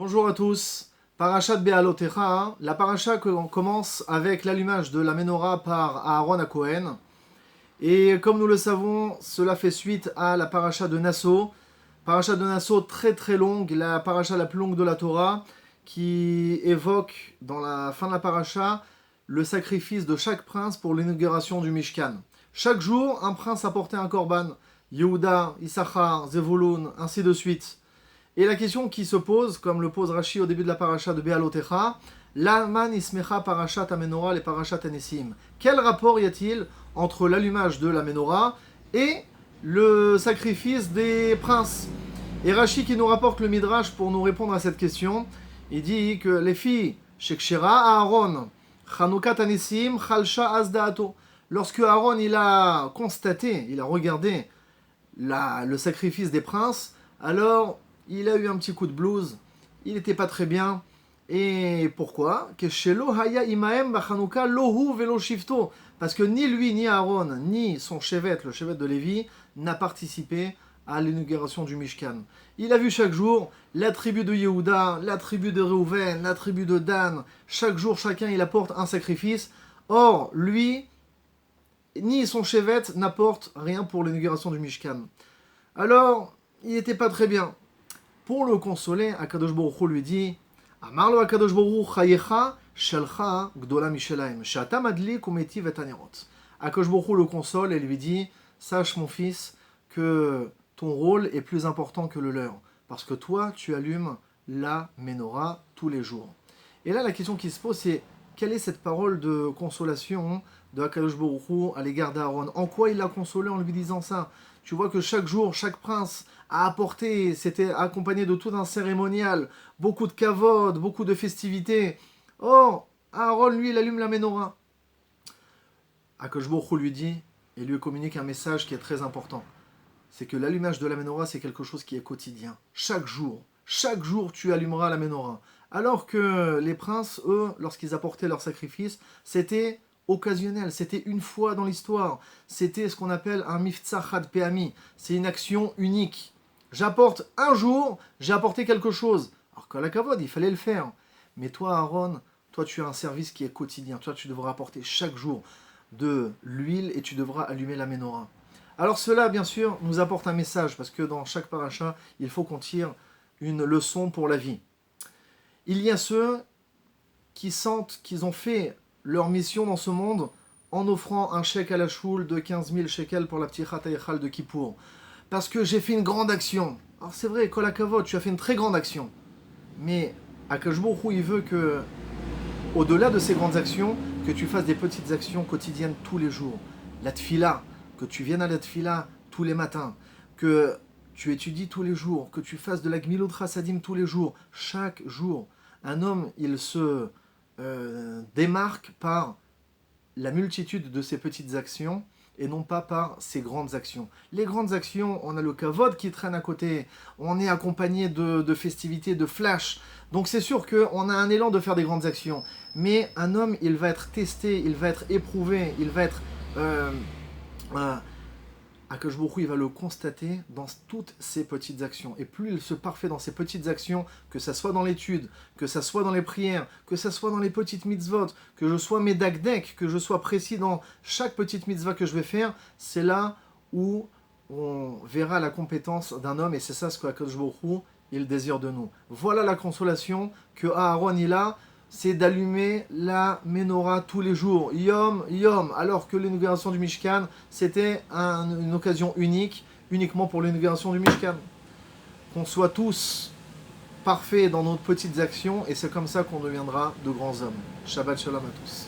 Bonjour à tous. Parashat Be'alotecha, la paracha commence avec l'allumage de la menorah par Aaron à Cohen. Et comme nous le savons, cela fait suite à la paracha de Nasso. Paracha de Nasso très très longue, la paracha la plus longue de la Torah, qui évoque dans la fin de la paracha le sacrifice de chaque prince pour l'inauguration du Mishkan. Chaque jour, un prince apportait un korban. Yehuda, Issachar, Zevulun, ainsi de suite. Et la question qui se pose, comme le pose Rashi au début de la paracha de Be'alotecha, Laman ismecha parashat amenorah et parashat anesim. Quel rapport y a-t-il entre l'allumage de la menorah et le sacrifice des princes? Et Rashi qui nous rapporte le Midrash pour nous répondre à cette question, il dit que les filles, Shekshera Aaron, Chanukat anesim, Chalsha asdaato. Lorsque Aaron il a constaté, il a regardé le sacrifice des princes, alors il a eu un petit coup de blues, il n'était pas très bien. Et pourquoi? Parce que ni lui, ni Aaron, ni son chevet, le chevet de Lévi, n'a participé à l'inauguration du Mishkan. Il a vu chaque jour la tribu de Yehuda, la tribu de Reuven, la tribu de Dan. Chaque jour, chacun, il apporte un sacrifice. Or, lui, ni son chevet n'apporte rien pour l'inauguration du Mishkan. Alors, il n'était pas très bien. Pour le consoler, Akadosh Baruch Hu lui dit Amar lo Akadosh Baruch Hu chayecha shelcha gdola mishelaim she'ata madlik umetiv et hanerot. Akadosh Baruch Hu le console et lui dit sache mon fils que ton rôle est plus important que le leur parce que toi tu allumes la menorah tous les jours. Et là la question qui se pose c'est quelle est cette parole de consolation de Akadosh Baruch Hu à l'égard d'Aaron? En quoi il l'a consolé en lui disant ça? Tu vois que chaque jour, chaque prince a apporté, c'était accompagné de tout un cérémonial, beaucoup de kavod, beaucoup de festivités. Or, Aaron, lui, il allume la menorah. Akadosh Baruch Hu lui dit, et lui communique un message qui est très important. C'est que l'allumage de la menorah, c'est quelque chose qui est quotidien. Chaque jour, tu allumeras la menorah. Alors que les princes, eux, lorsqu'ils apportaient leur sacrifice, c'était occasionnel, c'était une fois dans l'histoire, c'était ce qu'on appelle un miftzah chad pe'ami, c'est une action unique. J'apporte un jour, j'ai apporté quelque chose. Alors qu'à la kavod, il fallait le faire. Mais toi, Aaron, toi tu as un service qui est quotidien, toi tu devras apporter chaque jour de l'huile et tu devras allumer la menorah. Alors cela, bien sûr, nous apporte un message, parce que dans chaque paracha, il faut qu'on tire une leçon pour la vie. Il y a ceux qui sentent qu'ils ont fait leur mission dans ce monde en offrant un chèque à la choule de 15 000 shekels pour la ptichat hayechal de Kippour. Parce que j'ai fait une grande action. Alors c'est vrai, kol hakavod, tu as fait une très grande action. Mais Akadosh Baruch Hu, il veut que, au-delà de ces grandes actions, que tu fasses des petites actions quotidiennes tous les jours. La tfila, que tu viennes à la tfila tous les matins, que tu étudies tous les jours, que tu fasses de la gmilut chasadim tous les jours, chaque jour. Un homme, il se démarque par la multitude de ses petites actions et non pas par ses grandes actions. Les grandes actions, on a le kavod qui traîne à côté, on est accompagné de festivités, de flash, donc c'est sûr qu'on a un élan de faire des grandes actions, mais un homme, il va être testé, il va être éprouvé, il va être... Akadosh Baruch Hu, il va le constater dans toutes ses petites actions. Et plus il se parfait dans ses petites actions, que ça soit dans l'étude, que ça soit dans les prières, que ça soit dans les petites mitzvot, que je sois médakdek, que je sois précis dans chaque petite mitzvah que je vais faire, c'est là où on verra la compétence d'un homme, et c'est ça ce qu'Akadosh Baruch Hu, il désire de nous. Voilà la consolation que Aaron il a, c'est d'allumer la menorah tous les jours, yom, yom, alors que l'inauguration du Mishkan, c'était une occasion unique, uniquement pour l'inauguration du Mishkan. Qu'on soit tous parfaits dans nos petites actions, et c'est comme ça qu'on deviendra de grands hommes. Shabbat shalom à tous.